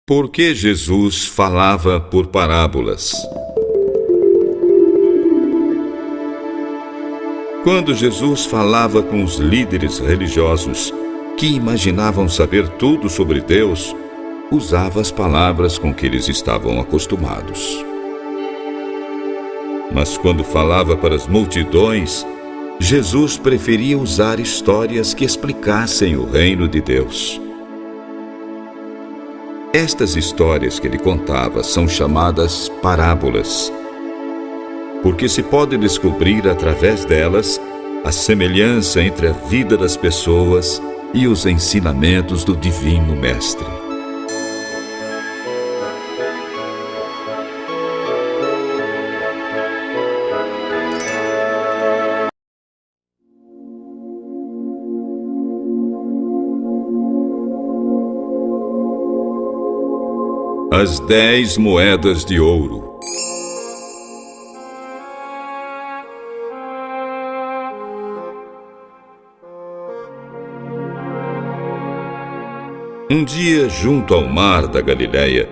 Por que Jesus falava por parábolas? Quando Jesus falava com os líderes religiosos, que imaginavam saber tudo sobre Deus, usava as palavras com que eles estavam acostumados. Mas quando falava para as multidões, Jesus preferia usar histórias que explicassem o reino de Deus. Estas histórias que ele contava são chamadas parábolas, porque se pode descobrir através delas a semelhança entre a vida das pessoas e os ensinamentos do Divino Mestre. As 10 moedas de ouro. Um dia, junto ao mar da Galileia,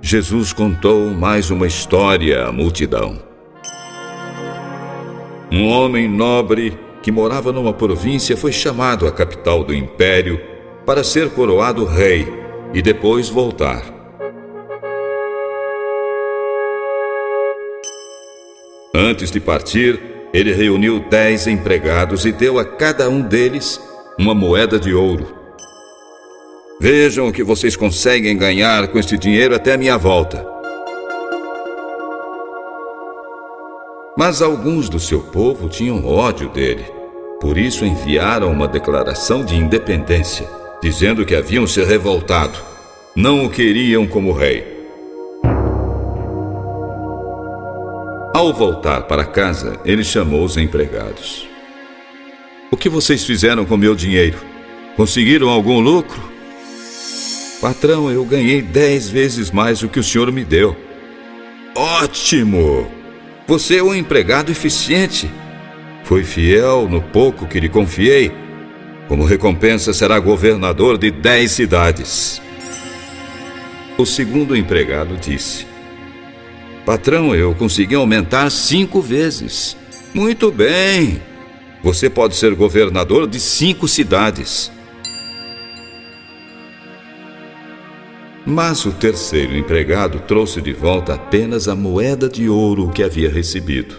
Jesus contou mais uma história à multidão. Um homem nobre que morava numa província foi chamado à capital do império para ser coroado rei e depois voltar. Antes de partir, ele reuniu 10 empregados e deu a cada um deles uma moeda de ouro. Vejam o que vocês conseguem ganhar com este dinheiro até a minha volta. Mas alguns do seu povo tinham ódio dele. Por isso enviaram uma declaração de independência, dizendo que haviam se revoltado. Não o queriam como rei. Ao voltar para casa, ele chamou os empregados. O que vocês fizeram com meu dinheiro? Conseguiram algum lucro? Patrão, eu ganhei 10 vezes mais do que o senhor me deu. Ótimo! Você é um empregado eficiente. Foi fiel no pouco que lhe confiei. Como recompensa, será governador de 10 cidades. O segundo empregado disse: Patrão, eu consegui aumentar 5 vezes. Muito bem. Você pode ser governador de 5 cidades. Mas o terceiro empregado trouxe de volta apenas a moeda de ouro que havia recebido.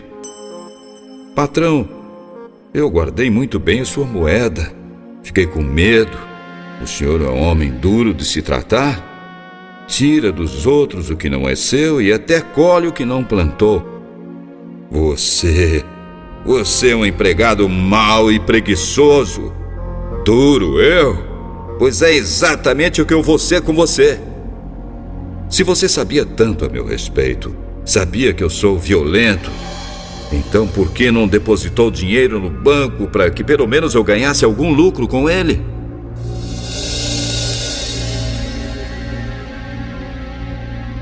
Patrão, eu guardei muito bem a sua moeda. Fiquei com medo. O senhor é um homem duro de se tratar. Tira dos outros o que não é seu e até colhe o que não plantou. Você é um empregado mau e preguiçoso. Duro eu? Pois é exatamente o que eu vou ser com você. Se você sabia tanto a meu respeito, sabia que eu sou violento, então por que não depositou dinheiro no banco para que pelo menos eu ganhasse algum lucro com ele?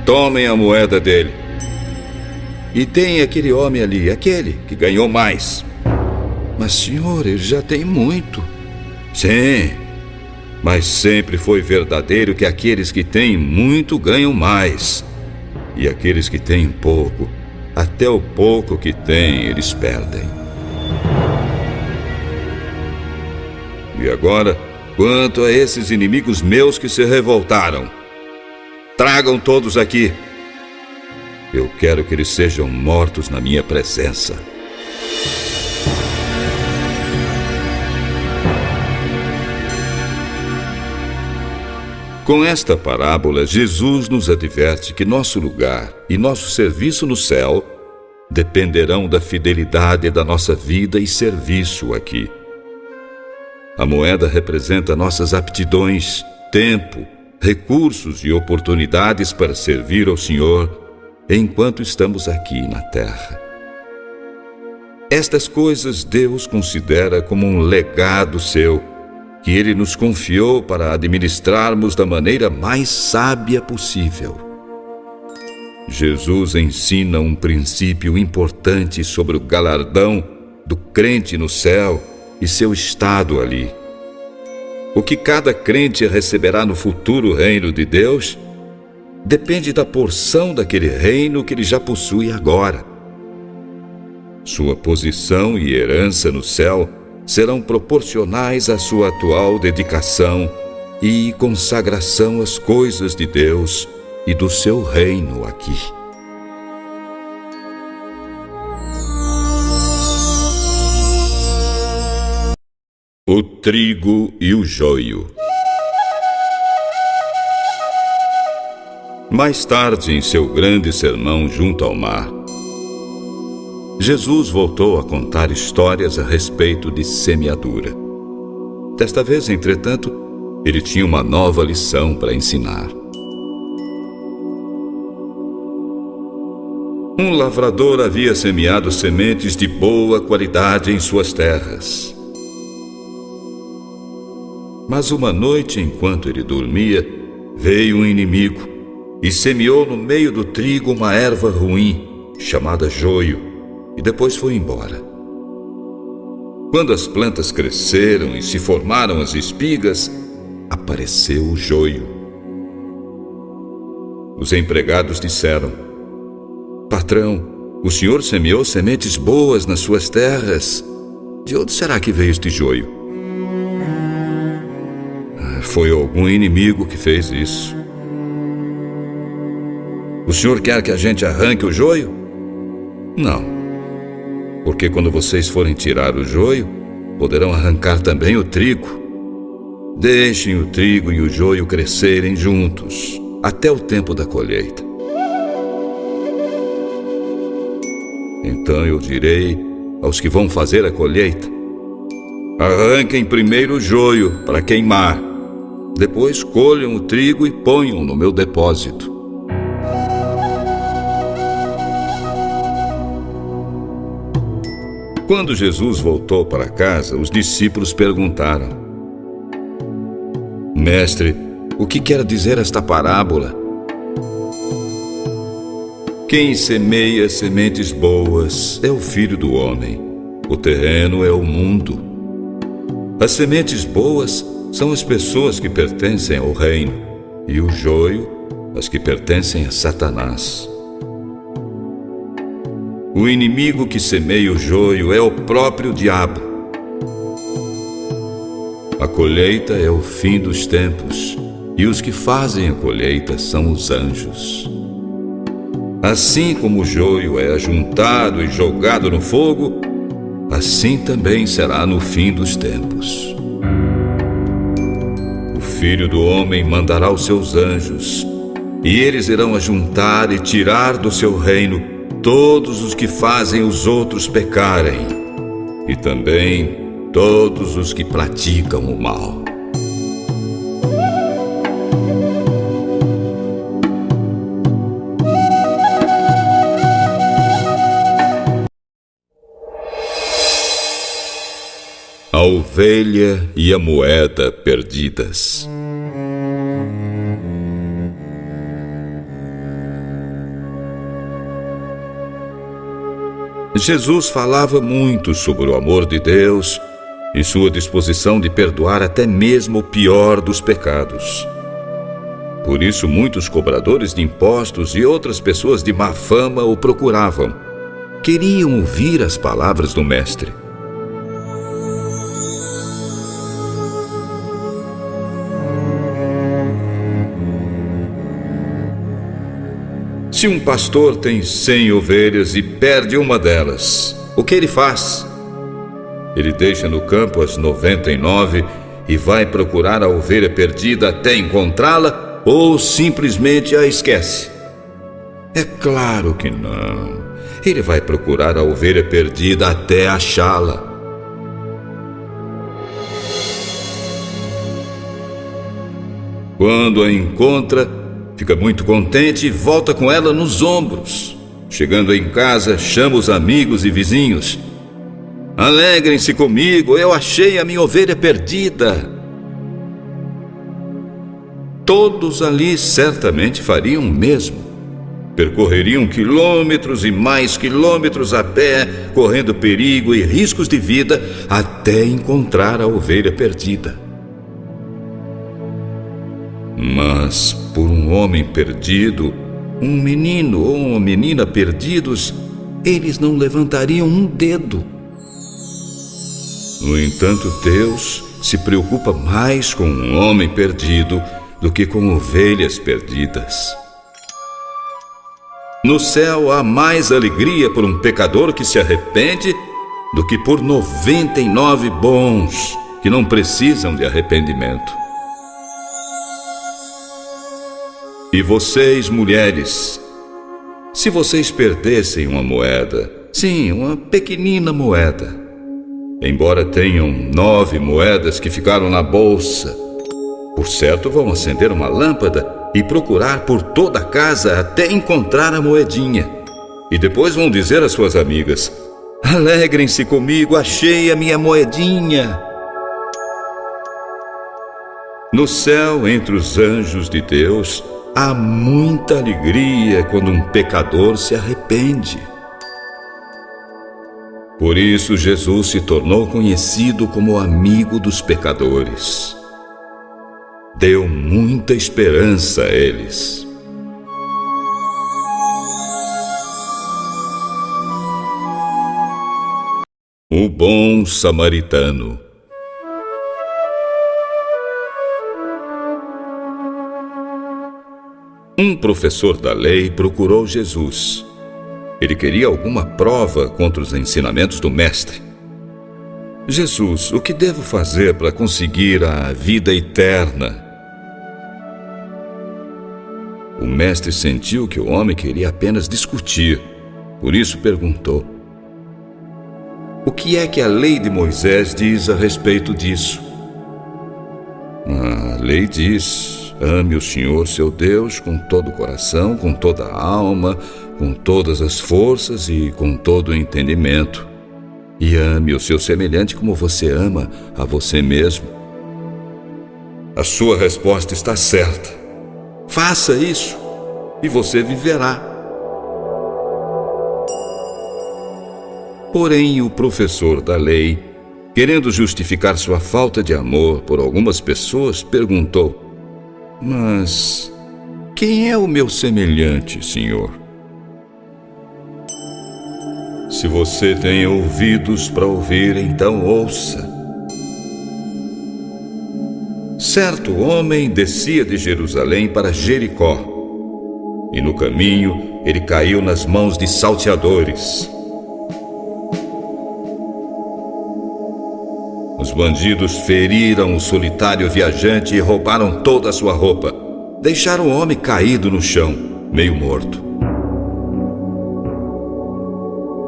Tomem a moeda dele. E tem aquele homem ali, aquele que ganhou mais. Mas, senhor, ele já tem muito. Sim, mas sempre foi verdadeiro que aqueles que têm muito ganham mais. E aqueles que têm pouco, até o pouco que têm, eles perdem. E agora, quanto a esses inimigos meus que se revoltaram, tragam todos aqui. Eu quero que eles sejam mortos na minha presença. Com esta parábola, Jesus nos adverte que nosso lugar e nosso serviço no céu dependerão da fidelidade da nossa vida e serviço aqui. A moeda representa nossas aptidões, tempo, recursos e oportunidades para servir ao Senhor enquanto estamos aqui na terra. Estas coisas Deus considera como um legado seu, que Ele nos confiou para administrarmos da maneira mais sábia possível. Jesus ensina um princípio importante sobre o galardão do crente no céu e seu estado ali. O que cada crente receberá no futuro reino de Deus depende da porção daquele reino que ele já possui agora. Sua posição e herança no céu serão proporcionais à sua atual dedicação e consagração às coisas de Deus e do seu reino aqui. O trigo e o joio. Mais tarde, em seu grande sermão junto ao mar, Jesus voltou a contar histórias a respeito de semeadura. Desta vez, entretanto, ele tinha uma nova lição para ensinar. Um lavrador havia semeado sementes de boa qualidade em suas terras. Mas uma noite, enquanto ele dormia, veio um inimigo e semeou no meio do trigo uma erva ruim, chamada joio, e depois foi embora. Quando as plantas cresceram e se formaram as espigas, apareceu o joio. Os empregados disseram: Patrão, o senhor semeou sementes boas nas suas terras. De onde será que veio este joio? Foi algum inimigo que fez isso. O senhor quer que a gente arranque o joio? Não, porque quando vocês forem tirar o joio, poderão arrancar também o trigo. Deixem o trigo e o joio crescerem juntos, até o tempo da colheita. Então eu direi aos que vão fazer a colheita: arranquem primeiro o joio para queimar. Depois colham o trigo e ponham no meu depósito. Quando Jesus voltou para casa, os discípulos perguntaram: Mestre, o que quer dizer esta parábola? Quem semeia sementes boas é o Filho do Homem. O terreno é o mundo. As sementes boas são as pessoas que pertencem ao reino, e o joio, as que pertencem a Satanás. O inimigo que semeia o joio é o próprio diabo. A colheita é o fim dos tempos, e os que fazem a colheita são os anjos. Assim como o joio é ajuntado e jogado no fogo, assim também será no fim dos tempos. O Filho do Homem mandará os seus anjos, e eles irão ajuntar e tirar do seu reino todos os que fazem os outros pecarem, e também todos os que praticam o mal. A ovelha e a moeda perdidas. Jesus falava muito sobre o amor de Deus e sua disposição de perdoar até mesmo o pior dos pecados. Por isso, muitos cobradores de impostos e outras pessoas de má fama o procuravam. Queriam ouvir as palavras do Mestre. Se um pastor tem 100 ovelhas e perde uma delas, o que ele faz? Ele deixa no campo as 99 e vai procurar a ovelha perdida até encontrá-la, ou simplesmente a esquece? É claro que não. Ele vai procurar a ovelha perdida até achá-la. Quando a encontra, fica muito contente e volta com ela nos ombros. Chegando em casa, chama os amigos e vizinhos. Alegrem-se comigo, eu achei a minha ovelha perdida. Todos ali certamente fariam o mesmo. Percorreriam quilômetros e mais quilômetros a pé, correndo perigo e riscos de vida, até encontrar a ovelha perdida. Mas por um homem perdido, um menino ou uma menina perdidos, eles não levantariam um dedo. No entanto, Deus se preocupa mais com um homem perdido do que com ovelhas perdidas. No céu há mais alegria por um pecador que se arrepende do que por 99 bons que não precisam de arrependimento. E vocês, mulheres, se vocês perdessem uma moeda, sim, uma pequenina moeda, embora tenham 9 moedas que ficaram na bolsa, por certo vão acender uma lâmpada e procurar por toda a casa até encontrar a moedinha. E depois vão dizer às suas amigas: alegrem-se comigo, achei a minha moedinha. No céu, entre os anjos de Deus, há muita alegria quando um pecador se arrepende. Por isso, Jesus se tornou conhecido como amigo dos pecadores. Deu muita esperança a eles. O bom samaritano. Um professor da lei procurou Jesus. Ele queria alguma prova contra os ensinamentos do mestre. Jesus, o que devo fazer para conseguir a vida eterna? O mestre sentiu que o homem queria apenas discutir. Por isso perguntou: o que é que a lei de Moisés diz a respeito disso? A lei diz: ame o Senhor seu Deus com todo o coração, com toda a alma, com todas as forças e com todo o entendimento. E ame o seu semelhante como você ama a você mesmo. A sua resposta está certa. Faça isso e você viverá. Porém, o professor da lei, querendo justificar sua falta de amor por algumas pessoas, perguntou: mas quem é o meu semelhante, Senhor? Se você tem ouvidos para ouvir, então ouça. Certo homem descia de Jerusalém para Jericó, e no caminho ele caiu nas mãos de salteadores. Os bandidos feriram o solitário viajante e roubaram toda a sua roupa. Deixaram o homem caído no chão, meio morto.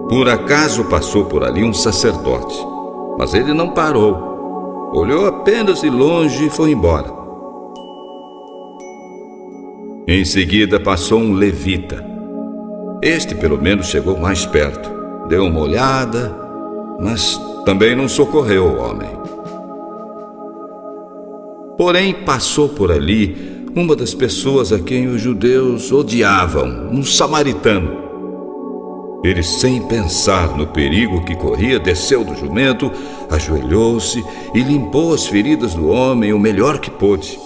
Por acaso passou por ali um sacerdote, mas ele não parou. Olhou apenas de longe e foi embora. Em seguida passou um levita. Este pelo menos chegou mais perto. Deu uma olhada, mas também não socorreu o homem. Porém, passou por ali uma das pessoas a quem os judeus odiavam, um samaritano. Ele, sem pensar no perigo que corria, desceu do jumento, ajoelhou-se e limpou as feridas do homem o melhor que pôde.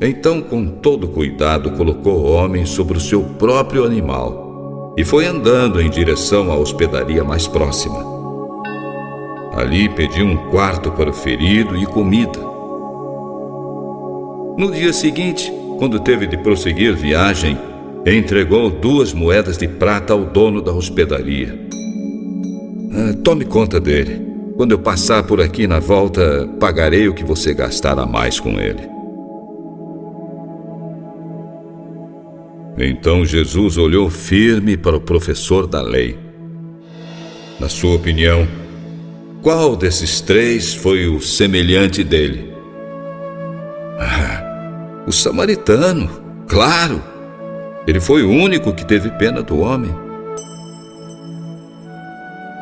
Então, com todo cuidado, colocou o homem sobre o seu próprio animal e foi andando em direção à hospedaria mais próxima. Ali pediu um quarto para o ferido e comida. No dia seguinte, quando teve de prosseguir viagem, entregou 2 moedas de prata ao dono da hospedaria. Tome conta dele. Quando eu passar por aqui na volta, pagarei o que você gastar a mais com ele. Então Jesus olhou firme para o professor da lei. Na sua opinião, qual desses 3 foi o semelhante dele? O samaritano, claro. Ele foi o único que teve pena do homem.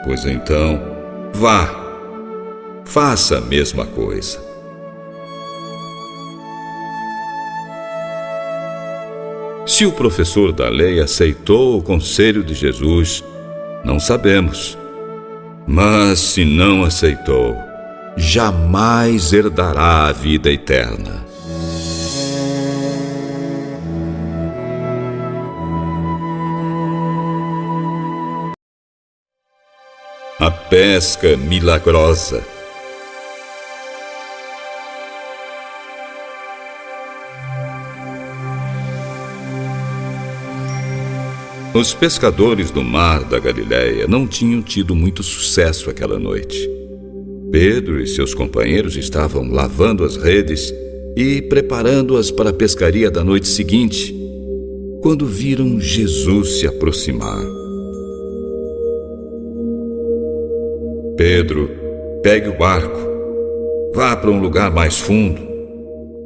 Pois então, vá, faça a mesma coisa. Se o professor da lei aceitou o conselho de Jesus, não sabemos. Mas se não aceitou, jamais herdará a vida eterna. A pesca milagrosa. Os pescadores do mar da Galileia não tinham tido muito sucesso aquela noite. Pedro e seus companheiros estavam lavando as redes e preparando-as para a pescaria da noite seguinte, quando viram Jesus se aproximar. Pedro, pegue o barco, vá para um lugar mais fundo,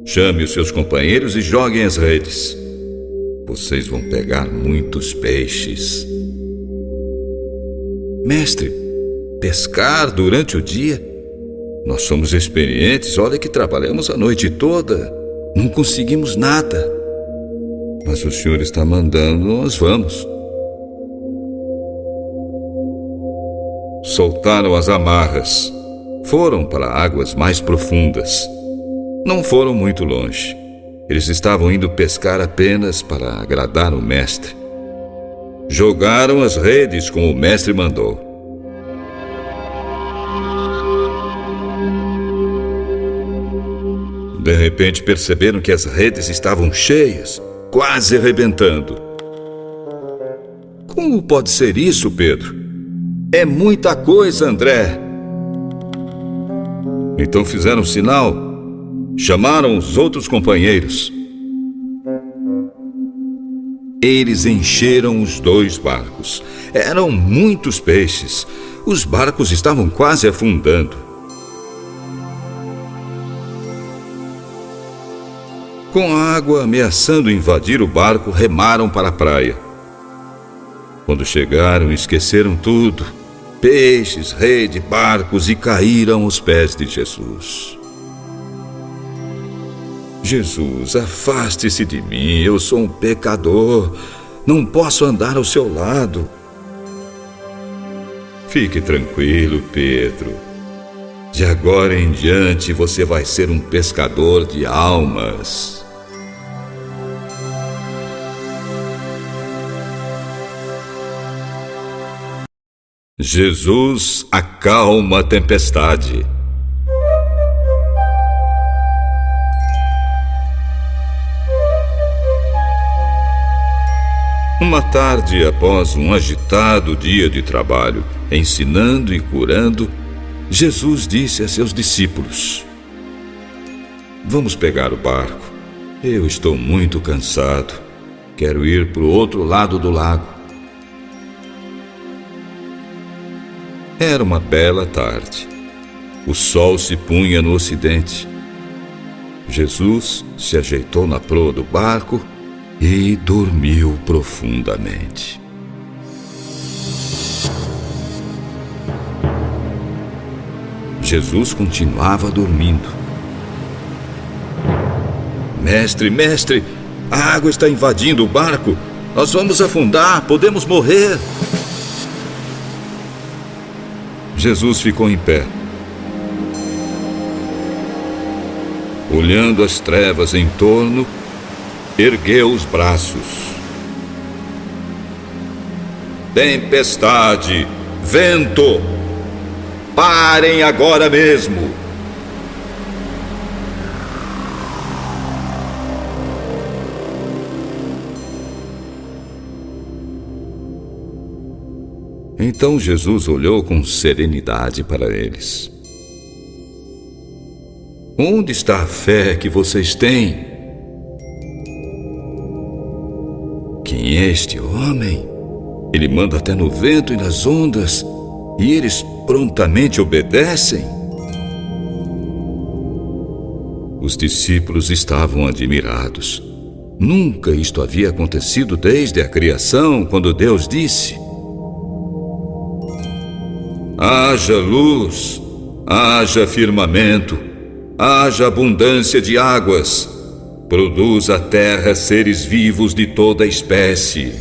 chame os seus companheiros e joguem as redes. Vocês vão pegar muitos peixes. Mestre, pescar durante o dia? Nós somos experientes, olha que trabalhamos a noite toda, não conseguimos nada. Mas o senhor está mandando, nós vamos. Soltaram as amarras, foram para águas mais profundas. Não foram muito longe. Eles estavam indo pescar apenas para agradar o mestre. Jogaram as redes como o mestre mandou. De repente perceberam que as redes estavam cheias, quase arrebentando. Como pode ser isso, Pedro? É muita coisa, André. Então fizeram sinal, chamaram os outros companheiros. Eles encheram os 2 barcos. Eram muitos peixes. Os barcos estavam quase afundando. Com a água ameaçando invadir o barco, remaram para a praia. Quando chegaram, esqueceram tudo. Peixes, rede, barcos, e caíram aos pés de Jesus. Jesus, afaste-se de mim, eu sou um pecador, não posso andar ao seu lado. Fique tranquilo, Pedro. De agora em diante você vai ser um pescador de almas. Jesus acalma a tempestade. Uma tarde após um agitado dia de trabalho, ensinando e curando, Jesus disse a seus discípulos: Vamos pegar o barco. Eu estou muito cansado. Quero ir para o outro lado do lago. Era uma bela tarde. O sol se punha no ocidente. Jesus se ajeitou na proa do barco e dormiu profundamente. Jesus continuava dormindo. Mestre, mestre, a água está invadindo o barco. Nós vamos afundar, podemos morrer. Jesus ficou em pé, olhando as trevas em torno, ergueu os braços. Tempestade, vento, parem agora mesmo. Então Jesus olhou com serenidade para eles. Onde está a fé que vocês têm? Quem é este homem? Ele manda até no vento e nas ondas, e eles prontamente obedecem. Os discípulos estavam admirados. Nunca isto havia acontecido desde a criação, quando Deus disse: haja luz, haja firmamento, haja abundância de águas, produz a terra seres vivos de toda espécie.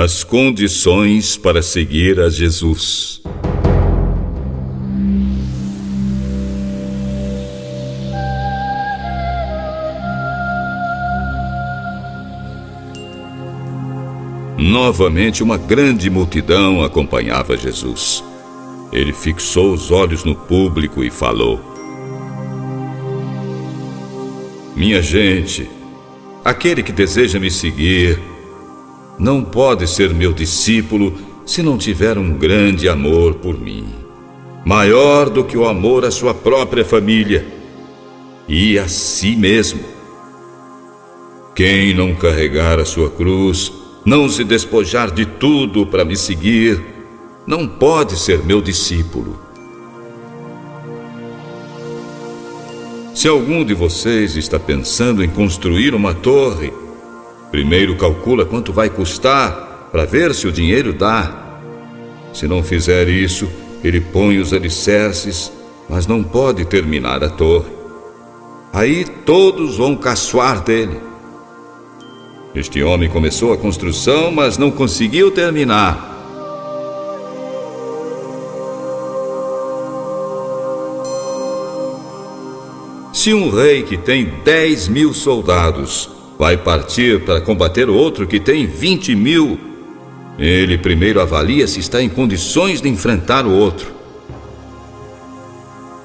as condições para seguir a Jesus. Novamente, uma grande multidão acompanhava Jesus. Ele fixou os olhos no público e falou: Minha gente, aquele que deseja me seguir não pode ser meu discípulo se não tiver um grande amor por mim, maior do que o amor à sua própria família e a si mesmo. Quem não carregar a sua cruz, não se despojar de tudo para me seguir, não pode ser meu discípulo. Se algum de vocês está pensando em construir uma torre, primeiro calcula quanto vai custar para ver se o dinheiro dá. Se não fizer isso, ele põe os alicerces, mas não pode terminar a torre. Aí todos vão caçoar dele. Este homem começou a construção, mas não conseguiu terminar. Se um rei que tem 10.000 soldados vai partir para combater o outro que tem 20.000, ele primeiro avalia se está em condições de enfrentar o outro.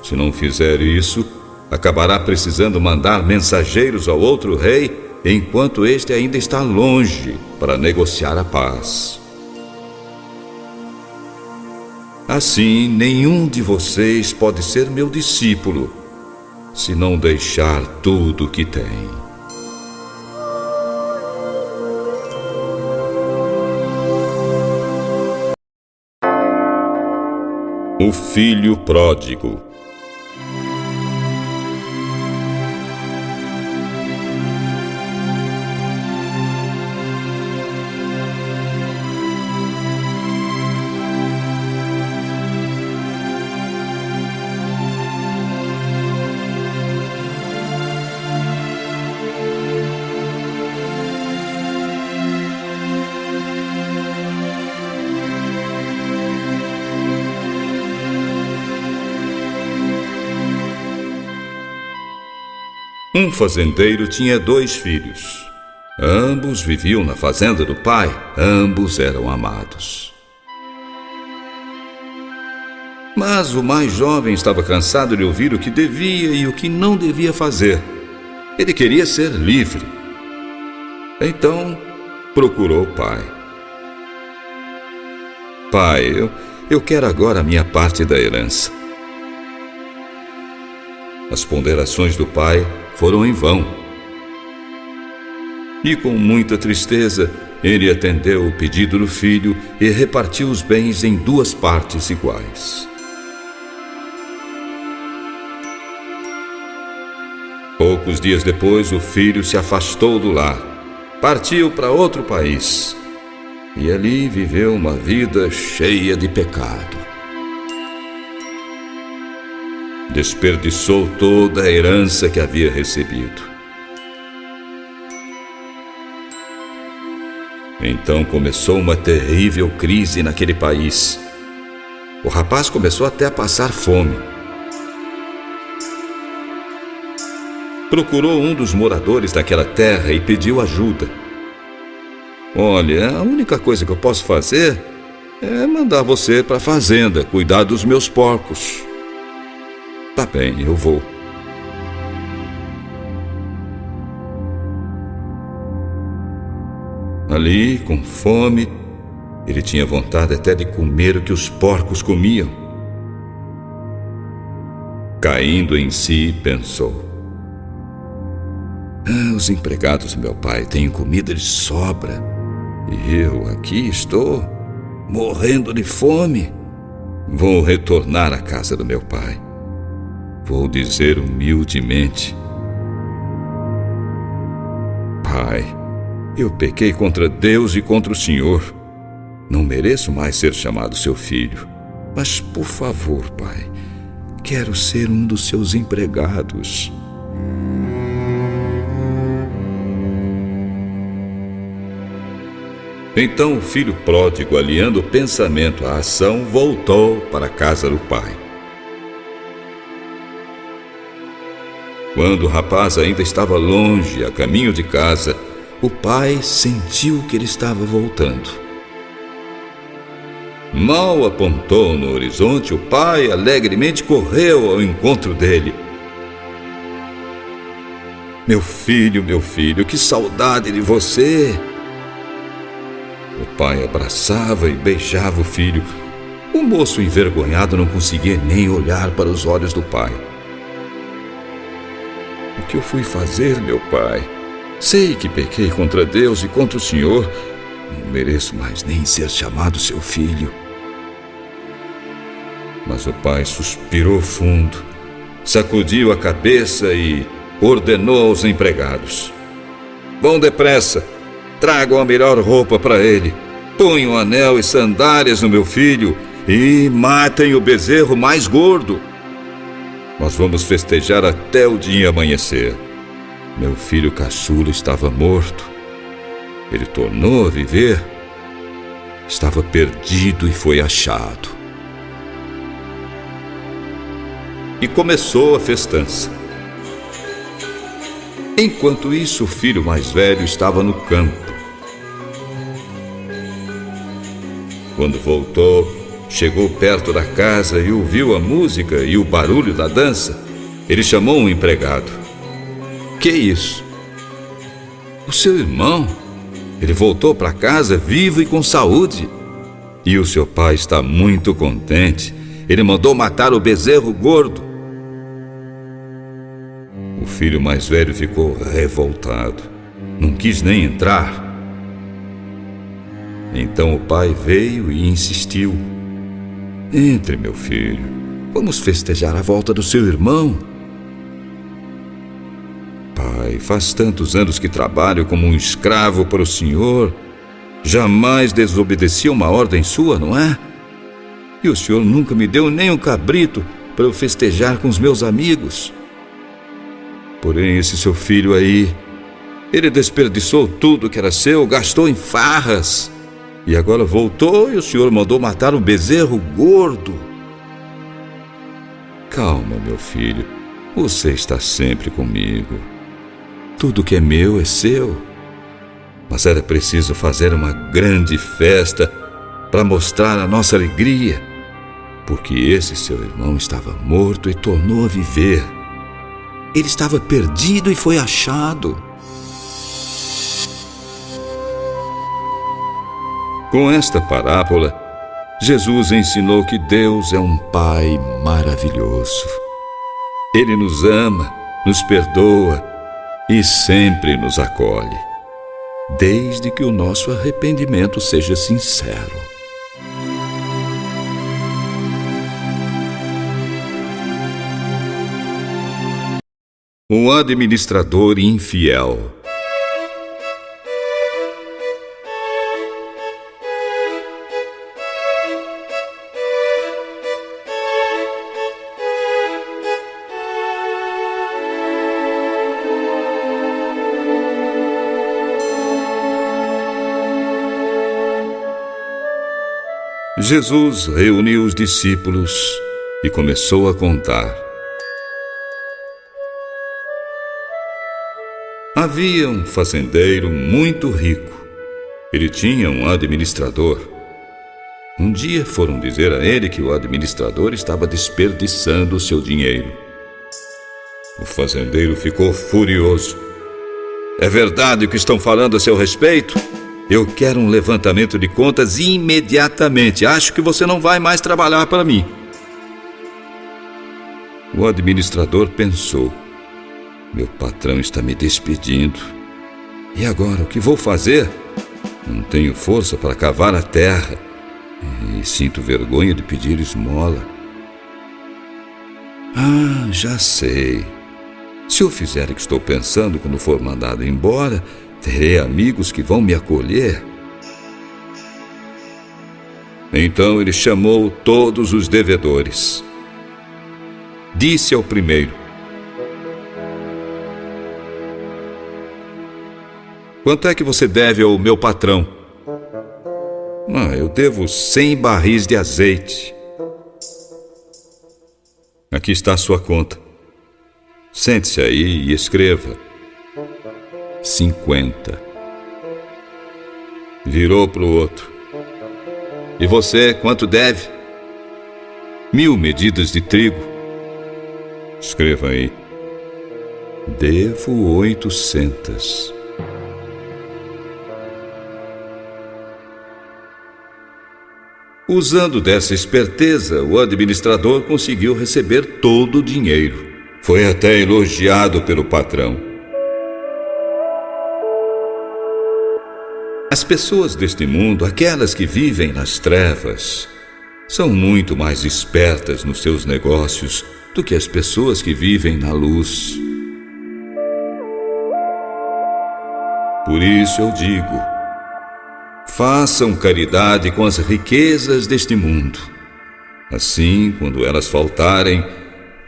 Se não fizer isso, acabará precisando mandar mensageiros ao outro rei, enquanto este ainda está longe para negociar a paz. Assim, nenhum de vocês pode ser meu discípulo se não deixar tudo o que tem. O filho pródigo. Um fazendeiro tinha 2 filhos. Ambos viviam na fazenda do pai. Ambos eram amados. Mas o mais jovem estava cansado de ouvir o que devia e o que não devia fazer. Ele queria ser livre. Então, procurou o pai. Pai, eu quero agora a minha parte da herança. As ponderações do pai foram em vão. E com muita tristeza, ele atendeu o pedido do filho e repartiu os bens em 2 partes iguais. Poucos dias depois, o filho se afastou do lar, partiu para outro país e ali viveu uma vida cheia de pecado. Desperdiçou toda a herança que havia recebido. Então começou uma terrível crise naquele país. O rapaz começou até a passar fome. Procurou um dos moradores daquela terra e pediu ajuda. Olha, a única coisa que eu posso fazer é mandar você para a fazenda cuidar dos meus porcos. Tá bem, eu vou. Ali, com fome, ele tinha vontade até de comer o que os porcos comiam. Caindo em si, pensou: os empregados do meu pai têm comida de sobra e eu aqui estou morrendo de fome. Vou retornar à casa do meu pai. Vou dizer humildemente: Pai, eu pequei contra Deus e contra o Senhor. Não mereço mais ser chamado seu filho. Mas, por favor, Pai, quero ser um dos seus empregados. Então o filho pródigo, aliando o pensamento à ação, voltou para a casa do pai. Quando o rapaz ainda estava longe, a caminho de casa, o pai sentiu que ele estava voltando. Mal apontou no horizonte, o pai alegremente correu ao encontro dele. Meu filho, que saudade de você! O pai abraçava e beijava o filho. O moço envergonhado não conseguia nem olhar para os olhos do pai. O que eu fui fazer, meu pai? Sei que pequei contra Deus e contra o Senhor. Não mereço mais nem ser chamado seu filho. Mas o pai suspirou fundo, sacudiu a cabeça e ordenou aos empregados: vão depressa, tragam a melhor roupa para ele, ponham um anel e sandálias no meu filho e matem o bezerro mais gordo. Nós vamos festejar até o dia amanhecer. Meu filho caçula estava morto. Ele tornou a viver. Estava perdido e foi achado. E começou a festança. Enquanto isso, o filho mais velho estava no campo. Quando voltou, chegou perto da casa e ouviu a música e o barulho da dança. Ele chamou um empregado. Que isso? O seu irmão. Ele voltou para casa vivo e com saúde. E o seu pai está muito contente. Ele mandou matar o bezerro gordo. O filho mais velho ficou revoltado. Não quis nem entrar. Então o pai veio e insistiu. Entre, meu filho. Vamos festejar a volta do seu irmão. Pai, faz tantos anos que trabalho como um escravo para o senhor. Jamais desobedeci uma ordem sua, não é? E o senhor nunca me deu nem um cabrito para eu festejar com os meus amigos. Porém, esse seu filho aí, ele desperdiçou tudo que era seu, gastou em farras. E agora voltou e o senhor mandou matar um bezerro gordo. Calma, meu filho. Você está sempre comigo. Tudo que é meu é seu. Mas era preciso fazer uma grande festa para mostrar a nossa alegria. Porque esse seu irmão estava morto e tornou a viver. Ele estava perdido e foi achado. Com esta parábola, Jesus ensinou que Deus é um Pai maravilhoso. Ele nos ama, nos perdoa e sempre nos acolhe, desde que o nosso arrependimento seja sincero. Um administrador infiel. Jesus reuniu os discípulos e começou a contar. Havia um fazendeiro muito rico. Ele tinha um administrador. Um dia foram dizer a ele que o administrador estava desperdiçando o seu dinheiro. O fazendeiro ficou furioso. É verdade o que estão falando a seu respeito? Eu quero um levantamento de contas imediatamente. Acho que você não vai mais trabalhar para mim. O administrador pensou. Meu patrão está me despedindo. E agora, o que vou fazer? Não tenho força para cavar a terra. E sinto vergonha de pedir esmola. Ah, já sei. Se eu fizer o que estou pensando quando for mandado embora, terei amigos que vão me acolher. Então ele chamou todos os devedores. Disse ao primeiro: quanto é que você deve ao meu patrão? Eu devo 100 barris de azeite. Aqui está a sua conta. Sente-se aí e escreva. 50. Virou para o outro. E você, quanto deve? 1000 medidas de trigo. Escreva aí. Devo 800. Usando dessa esperteza, o administrador conseguiu receber todo o dinheiro. Foi até elogiado pelo patrão. As pessoas deste mundo, aquelas que vivem nas trevas, são muito mais espertas nos seus negócios do que as pessoas que vivem na luz. Por isso eu digo: façam caridade com as riquezas deste mundo. Assim, quando elas faltarem,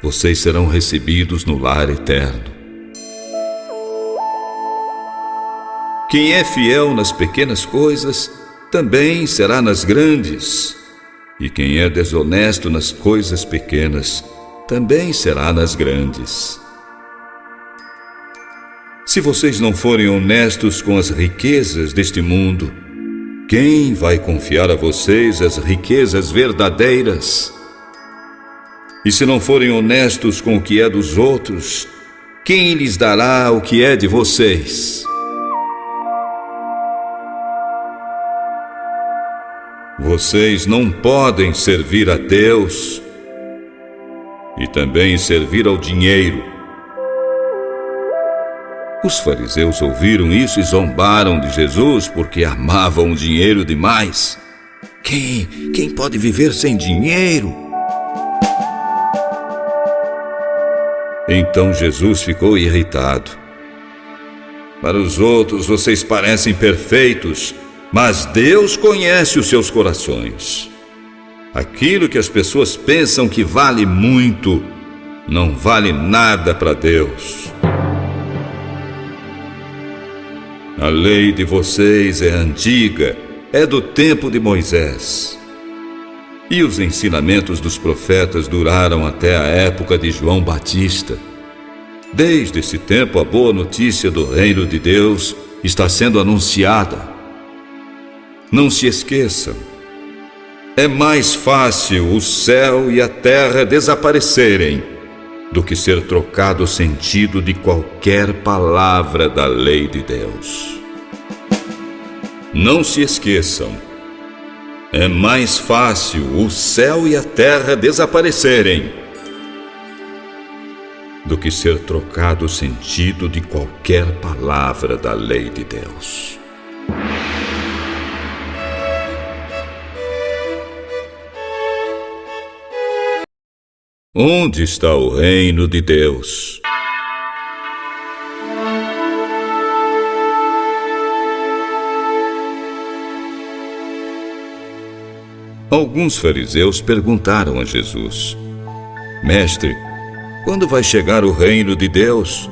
vocês serão recebidos no lar eterno. Quem é fiel nas pequenas coisas, também será nas grandes. E quem é desonesto nas coisas pequenas, também será nas grandes. Se vocês não forem honestos com as riquezas deste mundo, quem vai confiar a vocês as riquezas verdadeiras? E se não forem honestos com o que é dos outros, quem lhes dará o que é de vocês? Vocês não podem servir a Deus e também servir ao dinheiro. Os fariseus ouviram isso e zombaram de Jesus porque amavam o dinheiro demais. Quem pode viver sem dinheiro? Então Jesus ficou irritado. Para os outros vocês parecem perfeitos, mas Deus conhece os seus corações. Aquilo que as pessoas pensam que vale muito, não vale nada para Deus. A lei de vocês é antiga, é do tempo de Moisés. E os ensinamentos dos profetas duraram até a época de João Batista. Desde esse tempo, a boa notícia do reino de Deus está sendo anunciada. Não se esqueçam, é mais fácil o céu e a terra desaparecerem do que ser trocado o sentido de qualquer palavra da lei de Deus. Não se esqueçam, é mais fácil o céu e a terra desaparecerem do que ser trocado o sentido de qualquer palavra da lei de Deus. Onde está o reino de Deus? Alguns fariseus perguntaram a Jesus: Mestre, quando vai chegar o reino de Deus?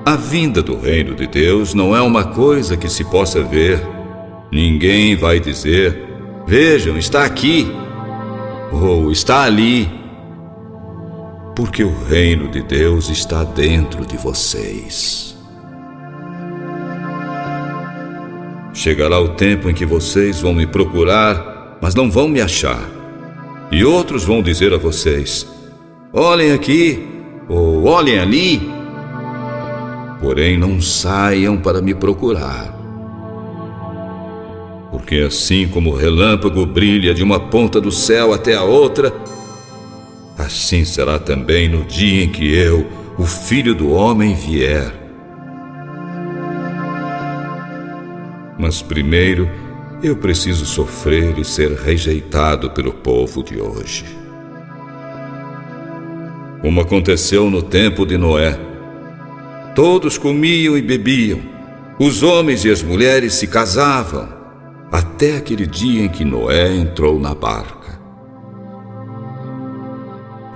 A vinda do reino de Deus não é uma coisa que se possa ver. Ninguém vai dizer: vejam, está aqui, ou está ali, porque o reino de Deus está dentro de vocês. Chegará o tempo em que vocês vão me procurar, mas não vão me achar. E outros vão dizer a vocês: olhem aqui, ou olhem ali. Porém, não saiam para me procurar. Porque assim como o relâmpago brilha de uma ponta do céu até a outra, assim será também no dia em que eu, o Filho do Homem, vier. Mas primeiro eu preciso sofrer e ser rejeitado pelo povo de hoje. Como aconteceu no tempo de Noé. Todos comiam e bebiam, os homens e as mulheres se casavam, até aquele dia em que Noé entrou na barca.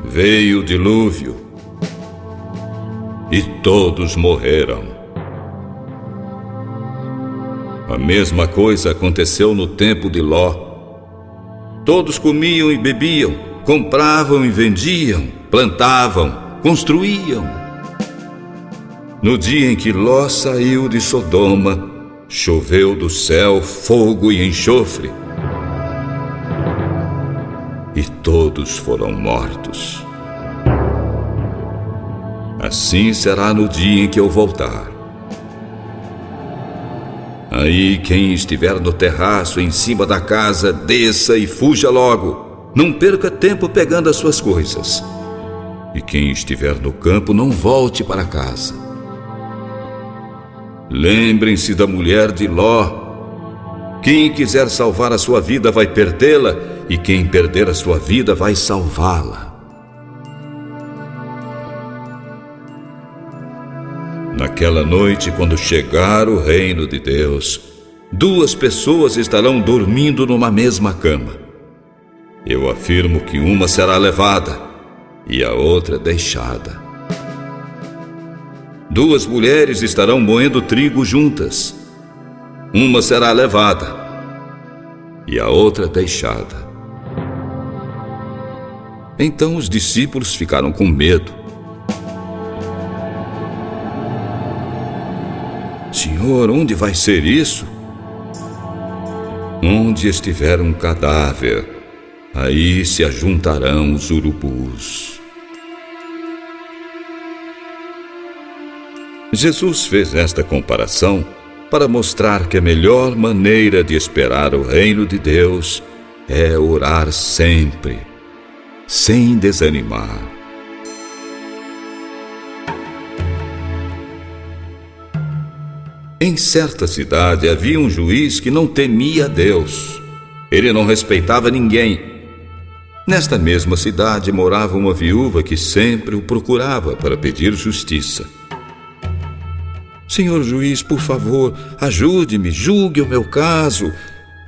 Veio o dilúvio e todos morreram. A mesma coisa aconteceu no tempo de Ló. Todos comiam e bebiam, compravam e vendiam, plantavam, construíam. No dia em que Ló saiu de Sodoma, choveu do céu fogo e enxofre, e todos foram mortos. Assim será no dia em que eu voltar. Aí quem estiver no terraço em cima da casa, desça e fuja logo. Não perca tempo pegando as suas coisas. E quem estiver no campo, não volte para casa. Lembrem-se da mulher de Ló. Quem quiser salvar a sua vida vai perdê-la, e quem perder a sua vida vai salvá-la. Naquela noite, quando chegar o reino de Deus, 2 pessoas estarão dormindo numa mesma cama. Eu afirmo que uma será levada e a outra deixada. 2 mulheres estarão moendo trigo juntas. Uma será levada e a outra deixada. Então os discípulos ficaram com medo. Senhor, onde vai ser isso? Onde estiver um cadáver, aí se ajuntarão os urubus. Jesus fez esta comparação para mostrar que a melhor maneira de esperar o reino de Deus é orar sempre, sem desanimar. Em certa cidade havia um juiz que não temia a Deus. Ele não respeitava ninguém. Nesta mesma cidade morava uma viúva que sempre o procurava para pedir justiça. Senhor juiz, por favor, ajude-me, julgue o meu caso.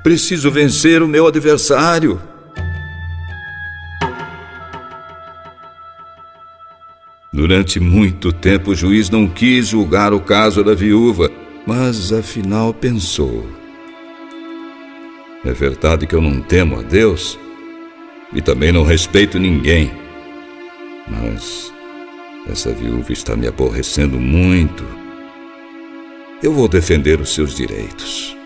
Preciso vencer o meu adversário. Durante muito tempo o juiz não quis julgar o caso da viúva, mas afinal pensou: é verdade que eu não temo a Deus e também não respeito ninguém, mas essa viúva está me aborrecendo muito. Eu vou defender os seus direitos.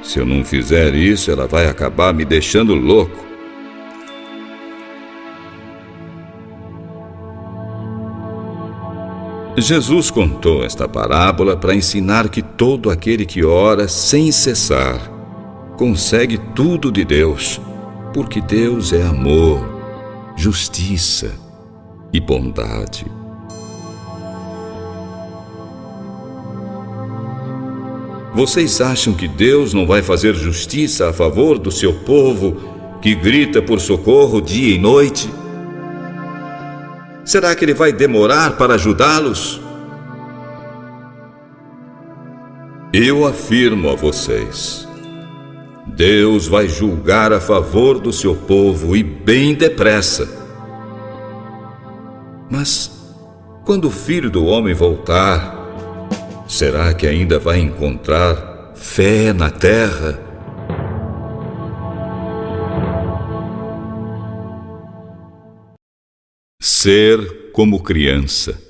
Se eu não fizer isso, ela vai acabar me deixando louco. Jesus contou esta parábola para ensinar que todo aquele que ora sem cessar consegue tudo de Deus, porque Deus é amor, justiça e bondade. Vocês acham que Deus não vai fazer justiça a favor do seu povo que grita por socorro dia e noite? Será que Ele vai demorar para ajudá-los? Eu afirmo a vocês: Deus vai julgar a favor do seu povo e bem depressa. Mas, quando o Filho do Homem voltar, será que ainda vai encontrar fé na terra? Ser como criança.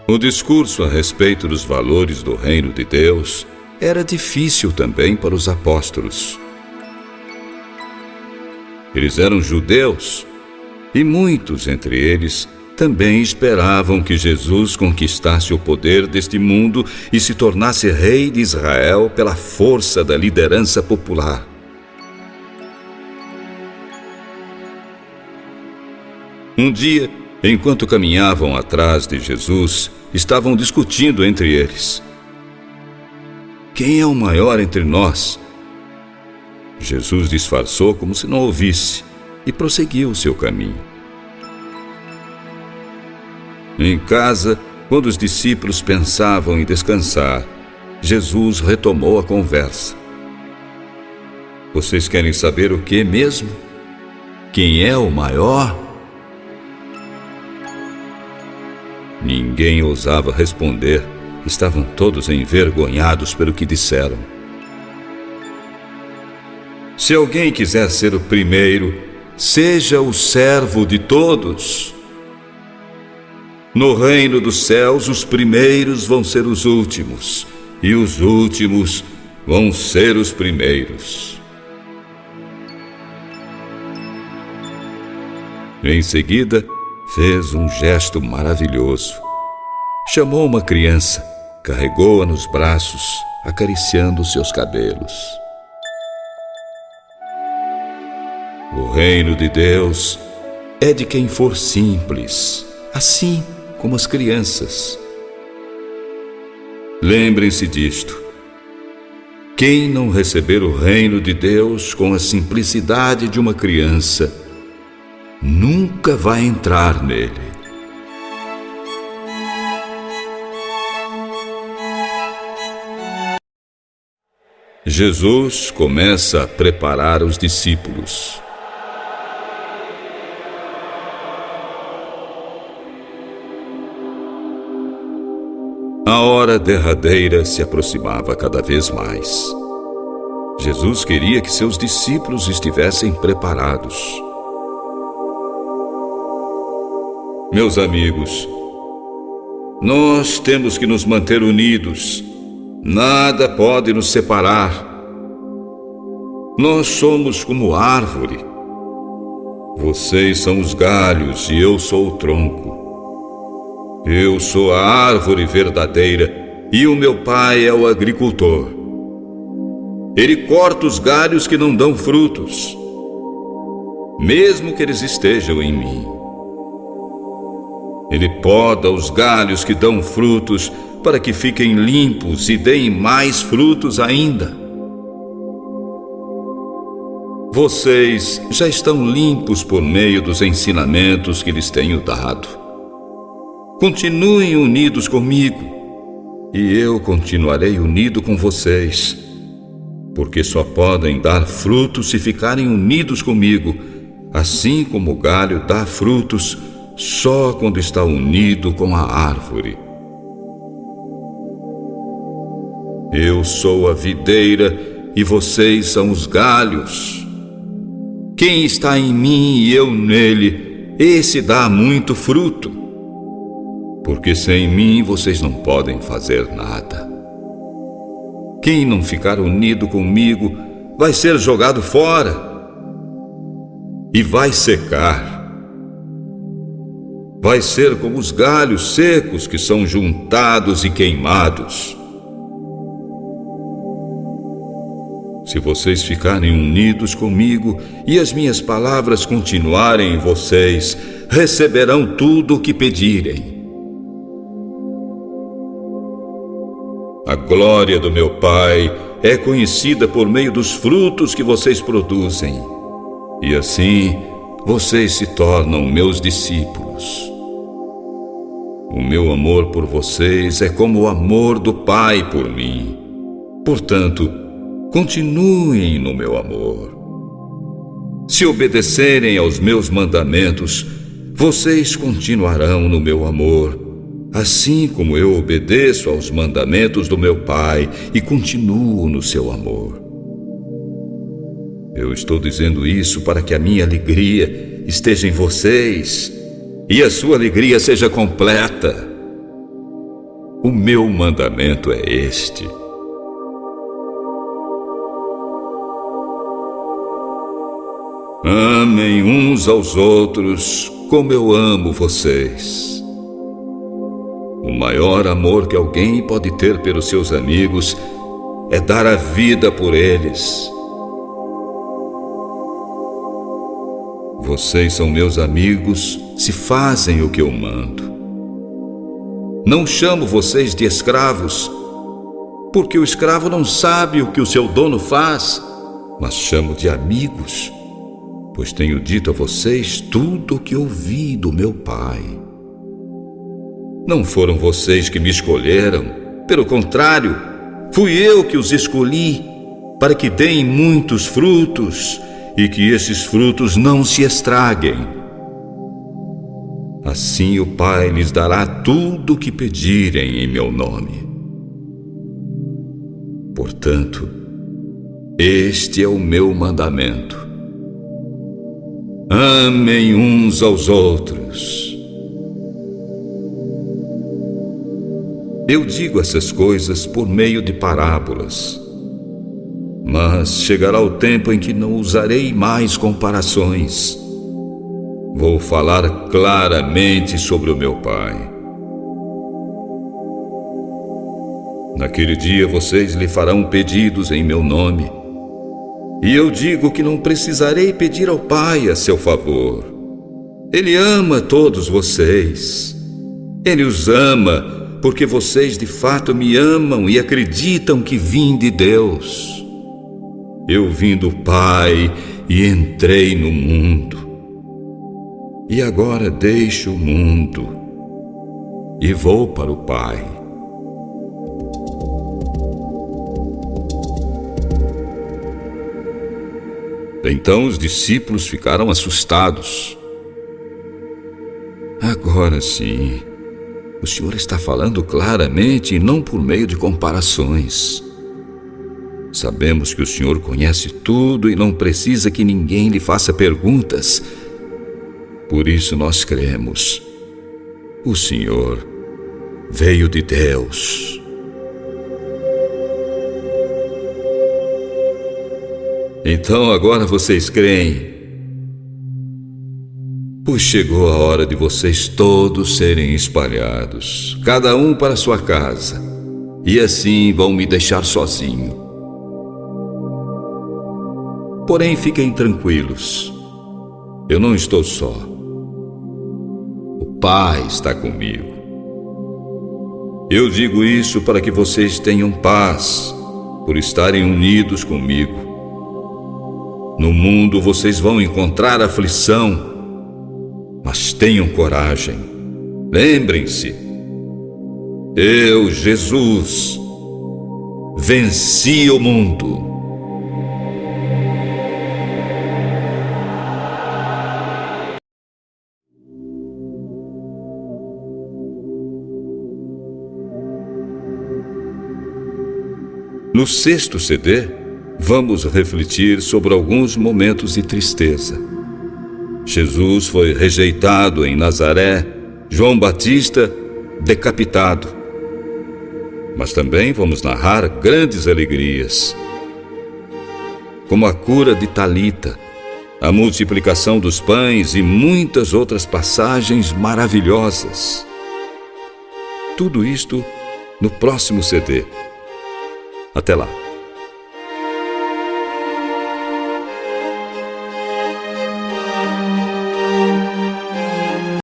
O discurso a respeito dos valores do reino de Deus era difícil também para os apóstolos. Eles eram judeus e muitos entre eles também esperavam que Jesus conquistasse o poder deste mundo e se tornasse rei de Israel pela força da liderança popular. Um dia, enquanto caminhavam atrás de Jesus, estavam discutindo entre eles: quem é o maior entre nós? Jesus disfarçou como se não ouvisse e prosseguiu o seu caminho. Em casa, quando os discípulos pensavam em descansar, Jesus retomou a conversa. Vocês querem saber o que mesmo? Quem é o maior? Ninguém ousava responder. Estavam todos envergonhados pelo que disseram. Se alguém quiser ser o primeiro, seja o servo de todos. No reino dos céus, os primeiros vão ser os últimos, e os últimos vão ser os primeiros. Em seguida, fez um gesto maravilhoso. Chamou uma criança, carregou-a nos braços, acariciando seus cabelos. O reino de Deus é de quem for simples, assim como as crianças. Lembrem-se disto. Quem não receber o reino de Deus com a simplicidade de uma criança, nunca vai entrar nele. Jesus começa a preparar os discípulos. A hora derradeira se aproximava cada vez mais. Jesus queria que seus discípulos estivessem preparados. Meus amigos, nós temos que nos manter unidos. Nada pode nos separar. Nós somos como árvore. Vocês são os galhos e eu sou o tronco. Eu sou a árvore verdadeira e o meu pai é o agricultor. Ele corta os galhos que não dão frutos, mesmo que eles estejam em mim. Ele poda os galhos que dão frutos para que fiquem limpos e deem mais frutos ainda. Vocês já estão limpos por meio dos ensinamentos que lhes tenho dado. Continuem unidos comigo, e eu continuarei unido com vocês, porque só podem dar frutos se ficarem unidos comigo, assim como o galho dá frutos só quando está unido com a árvore. Eu sou a videira e vocês são os galhos. Quem está em mim e eu nele, esse dá muito fruto, porque sem mim vocês não podem fazer nada. Quem não ficar unido comigo vai ser jogado fora e vai secar. Vai ser como os galhos secos que são juntados e queimados. Se vocês ficarem unidos comigo e as minhas palavras continuarem em vocês, receberão tudo o que pedirem. A glória do meu Pai é conhecida por meio dos frutos que vocês produzem. E assim, vocês se tornam meus discípulos. O meu amor por vocês é como o amor do Pai por mim. Portanto, continuem no meu amor. Se obedecerem aos meus mandamentos, vocês continuarão no meu amor, assim como eu obedeço aos mandamentos do meu Pai e continuo no seu amor. Eu estou dizendo isso para que a minha alegria esteja em vocês e a sua alegria seja completa. O meu mandamento é este: amem uns aos outros como eu amo vocês. O maior amor que alguém pode ter pelos seus amigos é dar a vida por eles. Vocês são meus amigos se fazem o que eu mando. Não chamo vocês de escravos, porque o escravo não sabe o que o seu dono faz, mas chamo de amigos, pois tenho dito a vocês tudo o que ouvi do meu Pai. Não foram vocês que me escolheram, pelo contrário, fui eu que os escolhi para que deem muitos frutos e que esses frutos não se estraguem. Assim o Pai lhes dará tudo o que pedirem em meu nome. Portanto, este é o meu mandamento: amem uns aos outros. Eu digo essas coisas por meio de parábolas, mas chegará o tempo em que não usarei mais comparações. Vou falar claramente sobre o meu Pai. Naquele dia vocês lhe farão pedidos em meu nome, e eu digo que não precisarei pedir ao Pai a seu favor. Ele ama todos vocês. Ele os ama porque vocês de fato me amam e acreditam que vim de Deus. Eu vim do Pai e entrei no mundo. E agora deixo o mundo e vou para o Pai. Então os discípulos ficaram assustados. Agora sim, o Senhor está falando claramente e não por meio de comparações. Sabemos que o Senhor conhece tudo e não precisa que ninguém lhe faça perguntas. Por isso nós cremos. O Senhor veio de Deus. Então agora vocês creem? Pois chegou a hora de vocês todos serem espalhados, cada um para sua casa, e assim vão me deixar sozinho. Porém, fiquem tranquilos, eu não estou só. O Pai está comigo. Eu digo isso para que vocês tenham paz, por estarem unidos comigo. No mundo vocês vão encontrar aflição, mas tenham coragem. Lembrem-se, eu, Jesus, venci o mundo. No 6º CD, vamos refletir sobre alguns momentos de tristeza. Jesus foi rejeitado em Nazaré, João Batista decapitado. Mas também vamos narrar grandes alegrias, como a cura de Talita, a multiplicação dos pães e muitas outras passagens maravilhosas. Tudo isto no próximo CD. Até lá!